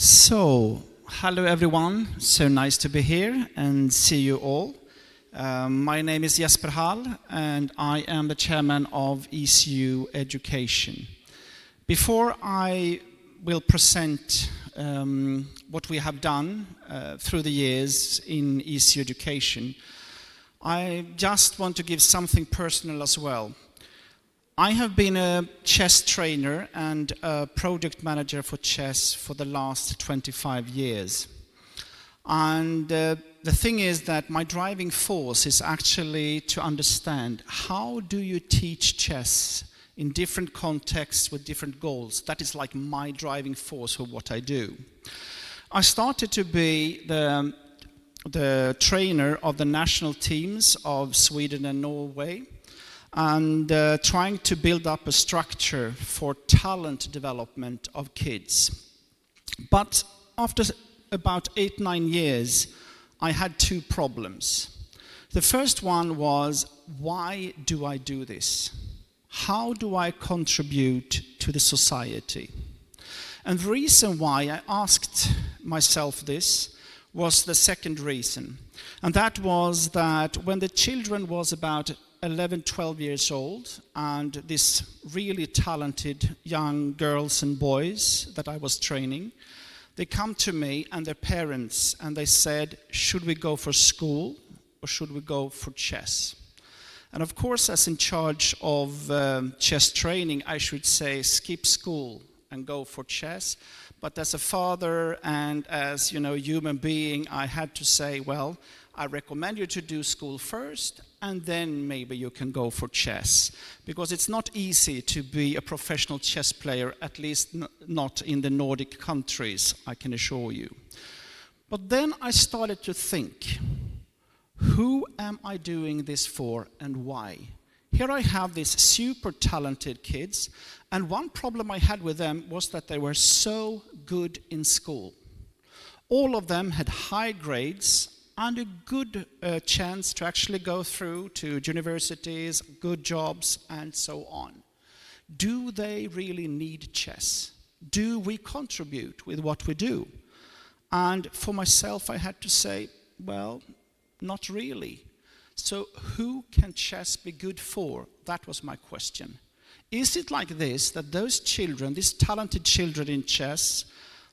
So, hello everyone. So nice to be here and see you all. My name is Jesper Hall and I am the chairman of ECU Education. Before I will present what we have done through the years in ECU Education, I just want to give something personal as well. I have been a chess trainer and a project manager for chess for the last 25 years. And the thing is that my driving force is actually to understand how do you teach chess in different contexts with different goals. That is like my driving force for what I do. I started to be the trainer of the national teams of Sweden and Norway, and trying to build up a structure for talent development of kids. But after about 8-9 years, I had two problems. The first one was, why do I do this? How do I contribute to the society? And the reason why I asked myself this was the second reason. And that was that when the children was about 11, 12 years old, and this really talented young girls and boys that I was training, they come to me and their parents and they said, should we go for school or should we go for chess? And of course, as in charge of chess training, I should say skip school and go for chess. But as a father and as human being, I had to say, well, I recommend you to do school first, and then maybe you can go for chess. Because it's not easy to be a professional chess player, at least not in the Nordic countries, I can assure you. But then I started to think, who am I doing this for and why? Here I have these super talented kids, and one problem I had with them was that they were so good in school. All of them had high grades and a good chance to actually go through to universities, good jobs, and so on. Do they really need chess? Do we contribute with what we do? And for myself, I had to say, well, not really. So who can chess be good for? That was my question. Is it like this, that those children, these talented children in chess,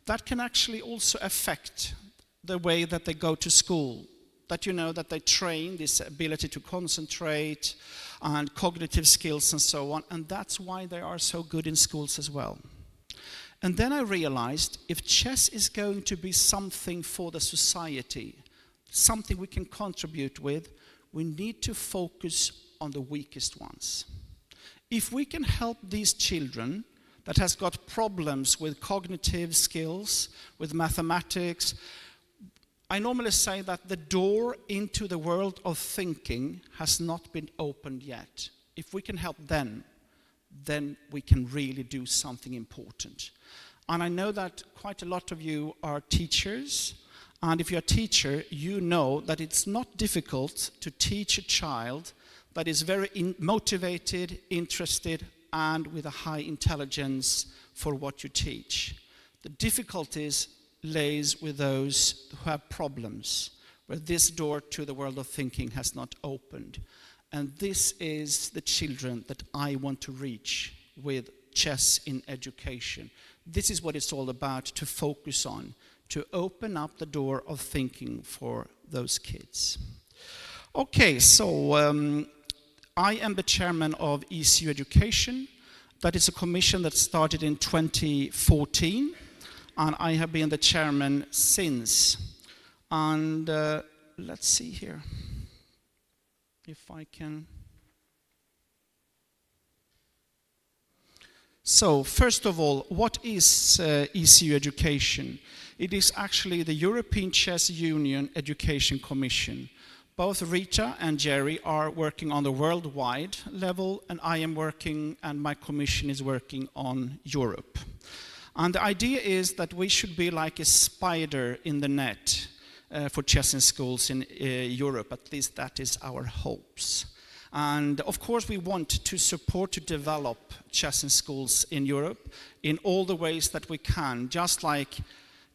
that can actually also affect the way that they go to school, that that they train this ability to concentrate and cognitive skills and so on, and that's why they are so good in schools as well. And then I realized if chess is going to be something for the society, something we can contribute with, we need to focus on the weakest ones. If we can help these children that has got problems with cognitive skills, with mathematics, I normally say that the door into the world of thinking has not been opened yet. If we can help them, then we can really do something important. And I know that quite a lot of you are teachers, and if you're a teacher, you know that it's not difficult to teach a child that is very motivated, interested, and with a high intelligence for what you teach. The difficulties lays with those who have problems, where this door to the world of thinking has not opened. And this is the children that I want to reach with chess in education. This is what it's all about, to focus on, to open up the door of thinking for those kids. Okay, so I am the chairman of ECU Education. That is a commission that started in 2014. And I have been the chairman since. And let's see here, if I can. So, first of all, what is ECU Education? It is actually the European Chess Union Education Commission. Both Rita and Jerry are working on the worldwide level, and I am working, and my commission is working on Europe. And the idea is that we should be like a spider in the net for chess in schools in Europe. At least that is our hopes. And of course we want to support, to develop chess in schools in Europe in all the ways that we can. Just like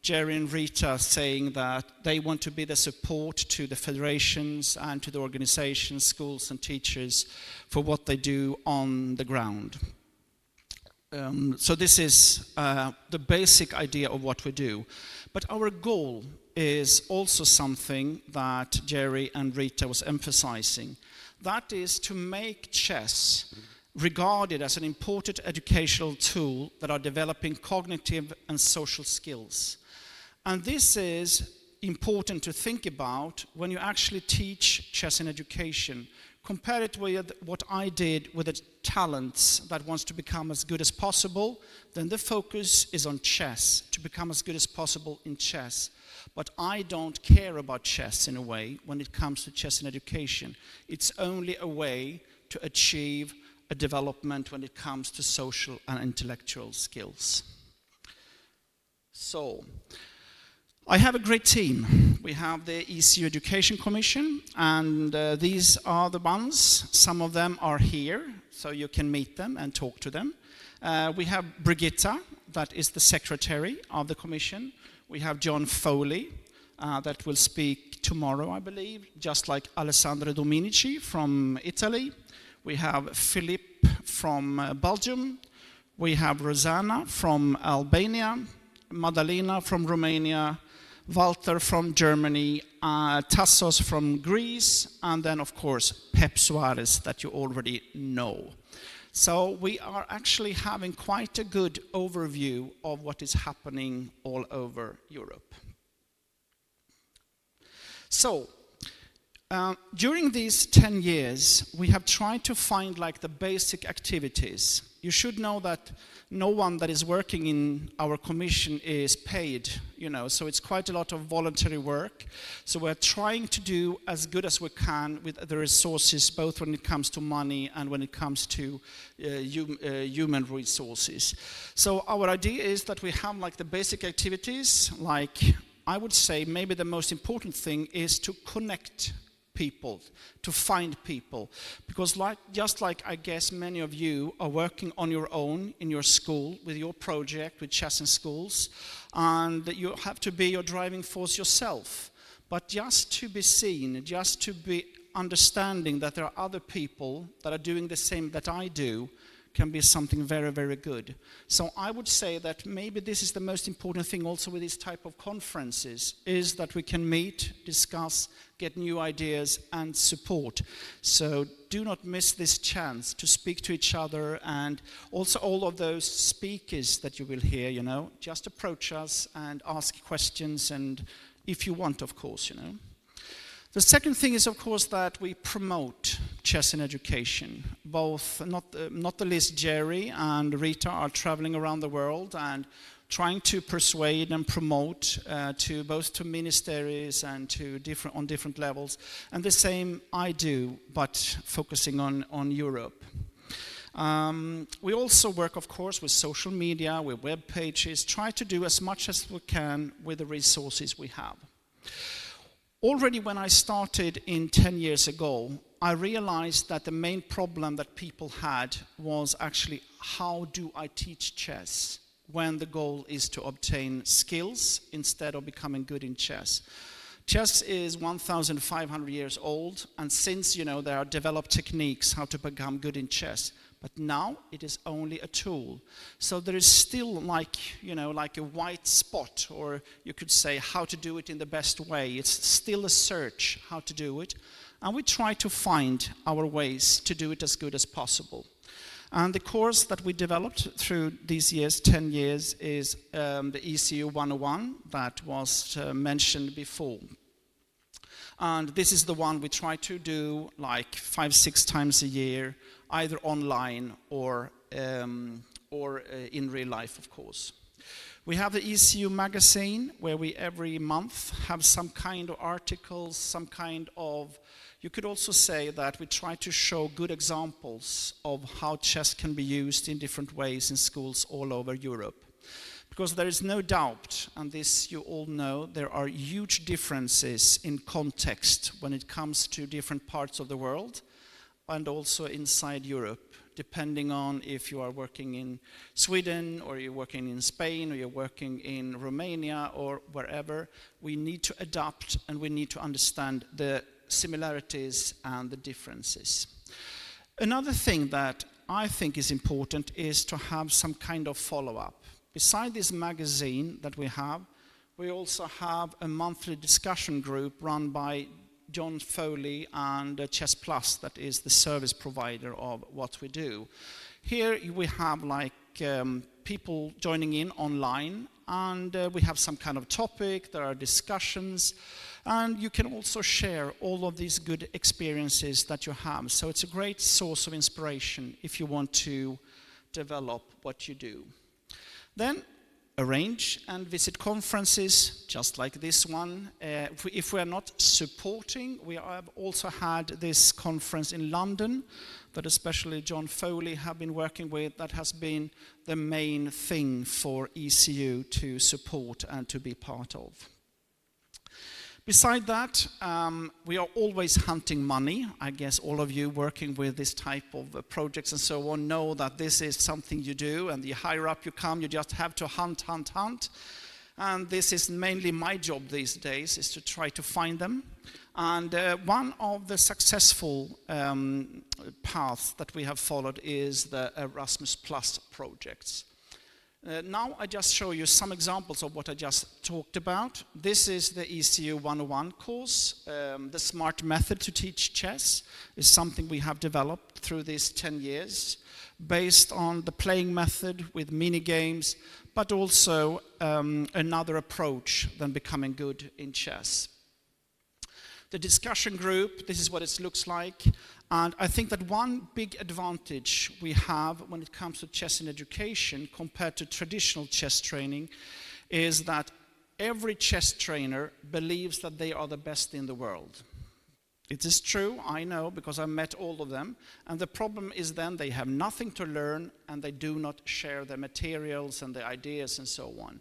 Jerry and Rita saying that they want to be the support to the federations and to the organizations, schools and teachers for what they do on the ground. So this is the basic idea of what we do. But our goal is also something that Jerry and Rita was emphasizing. That is to make chess regarded as an important educational tool that are developing cognitive and social skills. And this is important to think about when you actually teach chess in education. Compare it with what I did with the talents that wants to become as good as possible, then the focus is on chess, to become as good as possible in chess. But I don't care about chess in a way when it comes to chess in education. It's only a way to achieve a development when it comes to social and intellectual skills. So, I have a great team. We have the ECU Education Commission, and these are the ones. Some of them are here, so you can meet them and talk to them. We have Brigitta, that is the secretary of the commission. We have John Foley, that will speak tomorrow, I believe, just like Alessandro Dominici from Italy. We have Philippe from Belgium. We have Rosanna from Albania, Madalena from Romania, Walter from Germany, Tassos from Greece, and then of course Pep Suarez that you already know. So we are actually having quite a good overview of what is happening all over Europe. So, during these 10 years, we have tried to find like the basic activities. You should know that no one that is working in our commission is paid, so it's quite a lot of voluntary work. So we're trying to do as good as we can with the resources, both when it comes to money and when it comes to human resources. So our idea is that we have like the basic activities, like I would say maybe the most important thing is to connect people, to find people, because just like I guess many of you are working on your own in your school with your project with chess in schools, and you have to be your driving force yourself, but just to be seen, just to be understanding that there are other people that are doing the same that I do can be something very, very good. So I would say that maybe this is the most important thing also with this type of conferences, is that we can meet, discuss, get new ideas and support. So do not miss this chance to speak to each other, and also all of those speakers that you will hear, just approach us and ask questions, and if you want, of course, The second thing is, of course, that we promote chess in education. Both, not the least, Jerry and Rita are traveling around the world and trying to persuade and promote to both to ministries and to on different levels. And the same I do, but focusing on Europe. We also work, of course, with social media, with web pages, try to do as much as we can with the resources we have. Already when I started 10 years ago, I realized that the main problem that people had was actually, how do I teach chess when the goal is to obtain skills instead of becoming good in chess? Chess is 1,500 years old, and since, there are developed techniques how to become good in chess, but now it is only a tool. So there is still like a white spot, or you could say how to do it in the best way. It's still a search how to do it. And we try to find our ways to do it as good as possible. And the course that we developed through these years, 10 years, is the ECU 101 that was mentioned before. And this is the one we try to do like 5-6 times a year, either online or in real life, of course. We have the ECU magazine, where we every month have some kind of articles, some kind of, you could also say that we try to show good examples of how chess can be used in different ways in schools all over Europe. Because there is no doubt, and this you all know, there are huge differences in context when it comes to different parts of the world, and also inside Europe, depending on if you are working in Sweden or you're working in Spain or you're working in Romania or wherever. We need to adapt and we need to understand the similarities and the differences. Another thing that I think is important is to have some kind of follow-up. Beside this magazine that we also have a monthly discussion group run by John Foley and Chess Plus, that is the service provider of what we do. Here we have people joining in online, and we have some kind of topic, there are discussions, and you can also share all of these good experiences that you have. So it's a great source of inspiration if you want to develop what you do. Then arrange and visit conferences just like this one. If we are not supporting, we have also had this conference in London that especially John Foley have been working with. That has been the main thing for ECU to support and to be part of. Beside that, we are always hunting money. I guess all of you working with this type of projects and so on know that this is something you do, and the higher up you come, you just have to hunt. And this is mainly my job these days, is to try to find them. And one of the successful paths that we have followed is the Erasmus Plus projects. Now I just show you some examples of what I just talked about. This is the ECU 101 course. The smart method to teach chess is something we have developed through these 10 years, based on the playing method with mini games, but also another approach than becoming good in chess. The discussion group, this is what it looks like. And I think that one big advantage we have when it comes to chess in education compared to traditional chess training is that every chess trainer believes that they are the best in the world. It is true, I know, because I met all of them. And the problem is then they have nothing to learn and they do not share their materials and their ideas and so on.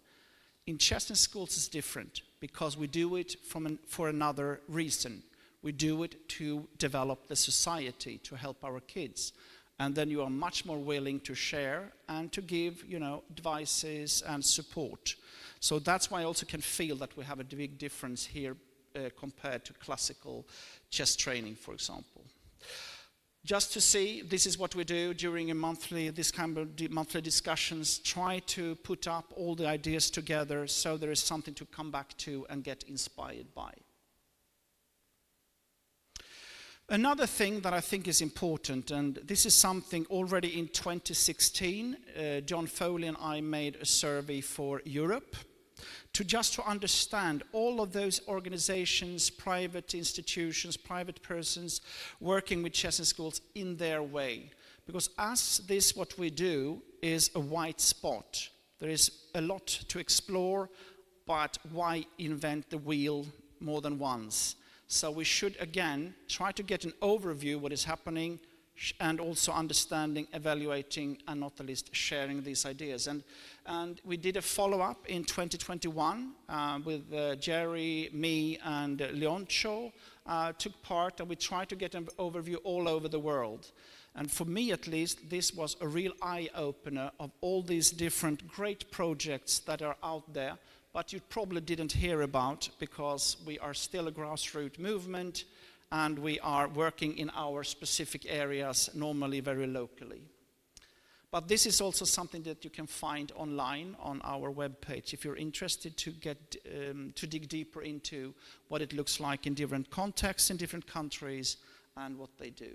In chess in schools it's different because we do it for another reason. We do it to develop the society, to help our kids. And then you are much more willing to share and to give, advices and support. So that's why I also can feel that we have a big difference here compared to classical chess training, for example. Just to see, this is what we do during this kind of monthly discussions, try to put up all the ideas together so there is something to come back to and get inspired by. Another thing that I think is important, and this is something already in 2016, John Foley and I made a survey for Europe to understand all of those organizations, private institutions, private persons working with chess in schools in their way. Because what we do is a white spot. There is a lot to explore, but why invent the wheel more than once? So we should, again, try to get an overview of what is happening and also understanding, evaluating, and not the least sharing these ideas. And we did a follow-up in 2021 with Jerry, me, and Leoncho took part, and we tried to get an overview all over the world. And for me, at least, this was a real eye-opener of all these different great projects that are out there, but you probably didn't hear about because we are still a grassroots movement and we are working in our specific areas, normally very locally. But this is also something that you can find online on our webpage if you're interested to dig deeper into what it looks like in different contexts, in different countries, and what they do.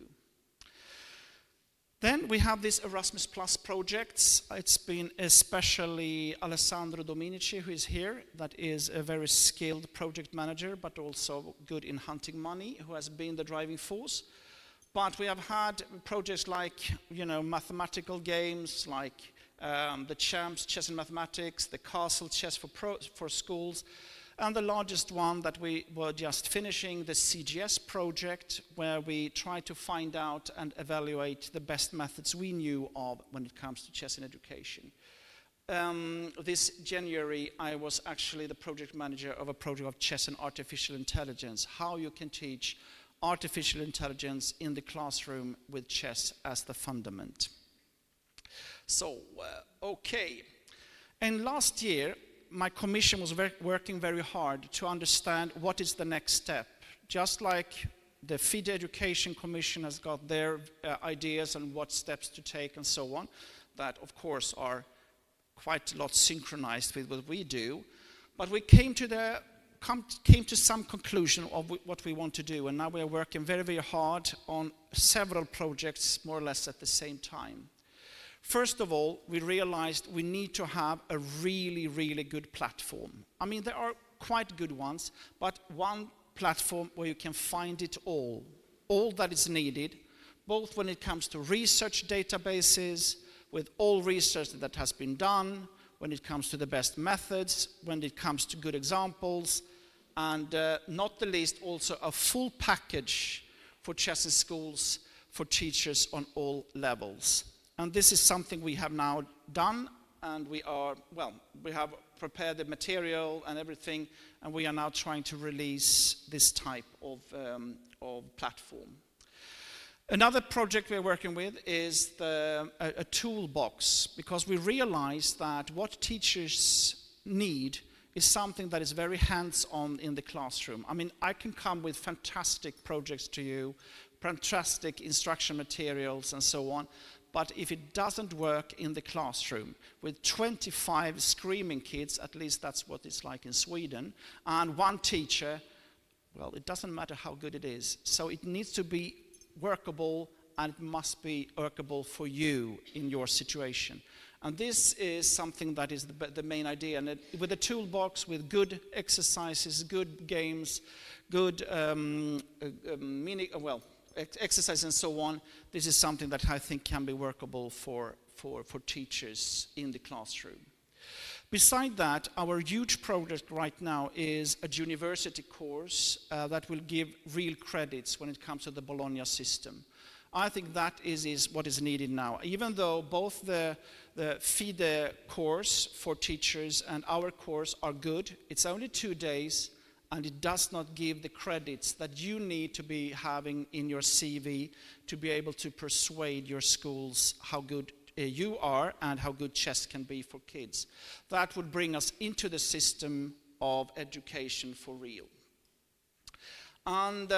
Then we have these Erasmus Plus projects. It's been especially Alessandro Dominici, who is here, that is a very skilled project manager, but also good in hunting money, who has been the driving force. But we have had projects like, mathematical games, like the Champs Chess and Mathematics, the Castle Chess for schools, and the largest one that we were just finishing, the CGS project, where we try to find out and evaluate the best methods we knew of when it comes to chess in education. This January, I was actually the project manager of a project of chess and artificial intelligence, how you can teach artificial intelligence in the classroom with chess as the fundament. So, okay. And last year, my commission was working very hard to understand what is the next step. Just like the FIDE Education Commission has got their ideas on what steps to take and so on, that of course are quite a lot synchronized with what we do. But we came to some conclusion of what we want to do, and now we are working very, very hard on several projects more or less at the same time. First of all, we realized we need to have a really, really good platform. I mean, there are quite good ones, but one platform where you can find it all that is needed, both when it comes to research databases, with all research that has been done, when it comes to the best methods, when it comes to good examples, and not the least also a full package for chess in schools for teachers on all levels. And this is something we have now done, and we have prepared the material and everything, and we are now trying to release this type of platform. Another project we're working with is a toolbox, because we realize that what teachers need is something that is very hands-on in the classroom. I mean, I can come with fantastic projects to you, fantastic instruction materials and so on, but if it doesn't work in the classroom with 25 screaming kids, at least that's what it's like in Sweden, and one teacher, well, it doesn't matter how good it is. So it needs to be workable, and it must be workable for you in your situation. And this is something that is the main idea. And with a toolbox, with good exercises, good games, good exercise and so on, this is something that I think can be workable for teachers in the classroom. Beside that, our huge project right now is a university course that will give real credits when it comes to the Bologna system. I think that is what is needed now. Even though both the FIDE course for teachers and our course are good, it's only 2 days, and it does not give the credits that you need to be having in your CV to be able to persuade your schools how good you are and how good chess can be for kids. That would bring us into the system of education for real. And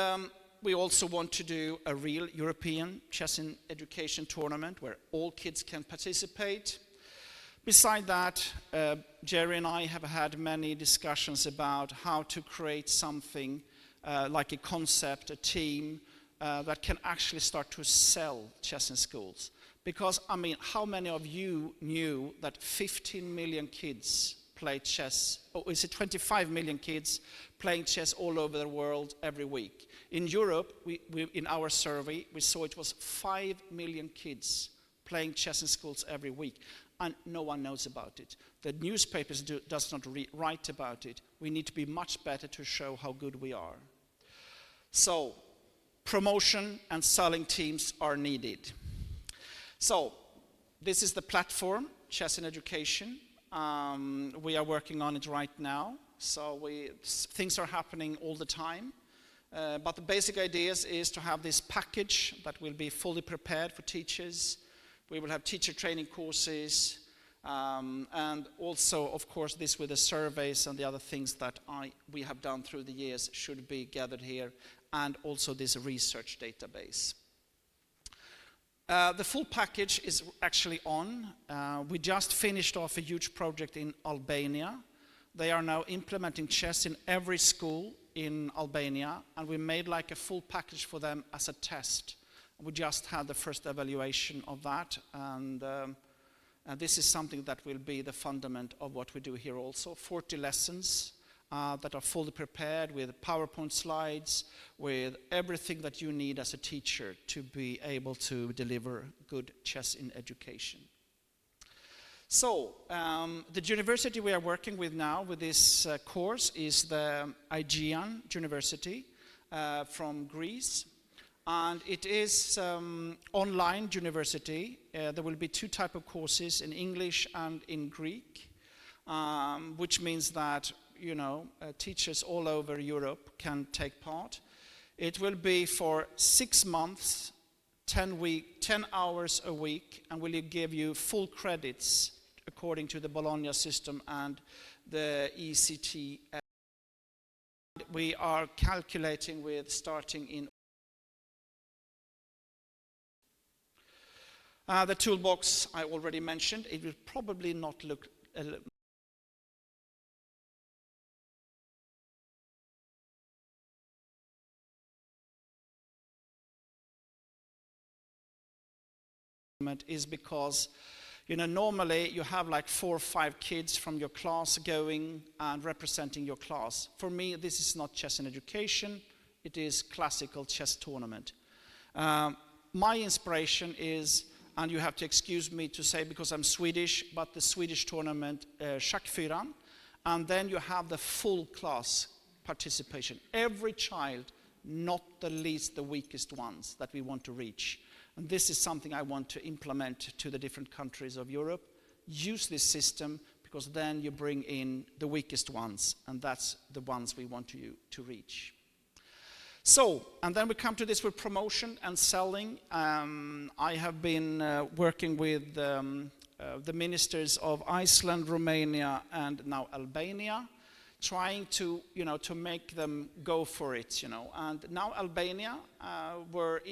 we also want to do a real European chess in education tournament where all kids can participate. Beside that, Jerry and I have had many discussions about how to create something like a concept, a team that can actually start to sell chess in schools. Because, I mean, how many of you knew that 15 million kids play chess, or is it 25 million kids playing chess all over the world every week? In Europe, in our survey, we saw it was 5 million kids playing chess in schools every week, and no one knows about it. The newspapers does not write about it. We need to be much better to show how good we are. So, promotion and selling teams are needed. So, this is the platform, Chess in Education. We are working on it right now. So things are happening all the time. But the basic idea is to have this package that will be fully prepared for teachers. We will have teacher training courses. And also, of course, this with the surveys and the other things that we have done through the years should be gathered here. And also this research database. The full package is actually on. We just finished off a huge project in Albania. They are now implementing chess in every school in Albania, and we made like a full package for them as a test. We just had the first evaluation of that, and this is something that will be the fundament of what we do here also. 40 lessons that are fully prepared with PowerPoint slides, with everything that you need as a teacher to be able to deliver good chess in education. So, the university we are working with now with this course is the Aegean University from Greece. And it is online university. There will be 2 types of courses, in English and in Greek, which means that teachers all over Europe can take part. It will be for 6 months, 10 hours a week, and will give you full credits according to the Bologna system and the ECT. We are calculating with starting in the toolbox I already mentioned. It will probably not look is because normally you have like 4 or 5 kids from your class going and representing your class. For me, this is not chess and education, it is classical chess tournament. My inspiration is, and you have to excuse me to say because I'm Swedish, but the Swedish tournament, Schackfyran, and then you have the full class participation. Every child, not the least the weakest ones that we want to reach. And this is something I want to implement to the different countries of Europe. Use this system because then you bring in the weakest ones, and that's the ones we want to reach. So, and then we come to this with promotion and selling. I have been working with the ministers of Iceland, Romania, and now Albania, trying to make them go for it, And now Albania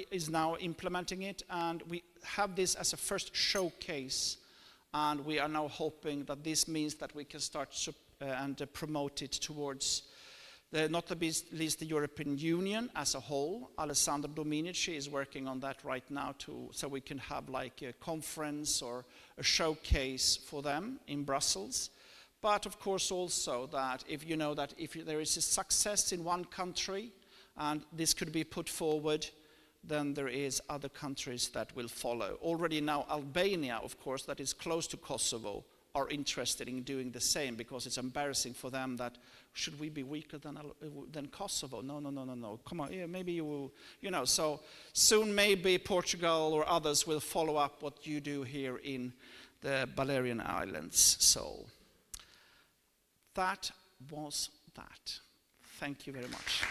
is now implementing it, and we have this as a first showcase, and we are now hoping that this means that we can start and promote it towards not the least the European Union as a whole. Alessandro Dominici is working on that right now so we can have like a conference or a showcase for them in Brussels. But of course also that if there is a success in one country and this could be put forward, then there is other countries that will follow. Already now Albania, of course, that is close to Kosovo, are interested in doing the same because it's embarrassing for them that should we be weaker than Kosovo? No. Come on, yeah, maybe you will, So soon maybe Portugal or others will follow up what you do here in the Balearian Islands. So that was that. Thank you very much.